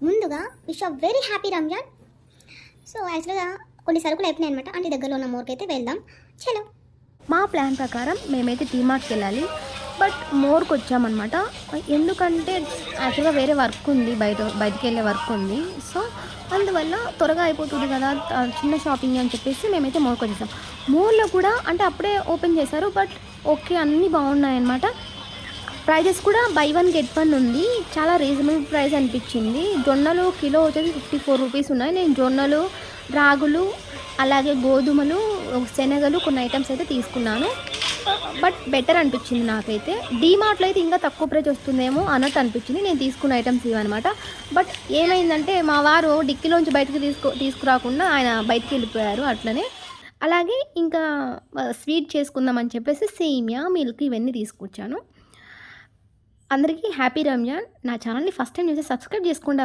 ముందుగా wish very happy Ramzan. So యాక్చువల్గా కొన్ని సరుకులు అయిపోయినాయి అనమాట. అంటే దగ్గరలో ఉన్న మోర్కి అయితే వెళ్దాం. చలో. మా ప్లాన్ ప్రకారం మేమైతే టీమార్ట్కి వెళ్ళాలి. బట్ మోర్కి వచ్చామన్నమాట. ఎందుకంటే యాక్చువల్గా వేరే వర్క్ ఉంది, బయటికి వెళ్ళే వర్క్ ఉంది. సో అందువల్ల త్వరగా అయిపోతుంది కదా, చిన్న షాపింగ్ అని చెప్పేసి మేమైతే మోర్కి వచ్చేసాం. మోర్లో కూడా అంటే అప్పుడే ఓపెన్ చేశారు, బట్ ఓకే అన్నీ బాగున్నాయన్నమాట. ప్రైజెస్ కూడా బై 1 get 1 ఉంది. చాలా రీజనబుల్ ప్రైస్ అనిపించింది. జొన్నలు కిలో వచ్చేసి 54 రూపీస్ ఉన్నాయి. నేను జొన్నలు, రాగులు, అలాగే గోధుమలు, శనగలు కొన్ని ఐటమ్స్ అయితే తీసుకున్నాను. బట్ బెటర్ అనిపించింది నాకైతే. డీమార్ట్లో అయితే ఇంకా తక్కువ ప్రైస్ వస్తుందేమో అన్నట్టు అనిపించింది. నేను తీసుకున్న ఐటమ్స్ ఇవన్నమాట. బట్ ఏమైందంటే మా వారు డిక్కీలోంచి బయటకు తీసుకురాకుండా ఆయన బయటికి వెళ్ళిపోయారు అట్లనే. అలాగే ఇంకా స్వీట్ చేసుకుందామని చెప్పేసి సేమియా, మిల్క్ ఇవన్నీ తీసుకొచ్చాను. అందరికీ హ్యాపీ రంజాన్. నా ఛానల్ని ఫస్ట్ టైం చూసి సబ్స్క్రైబ్ చేసుకోండి.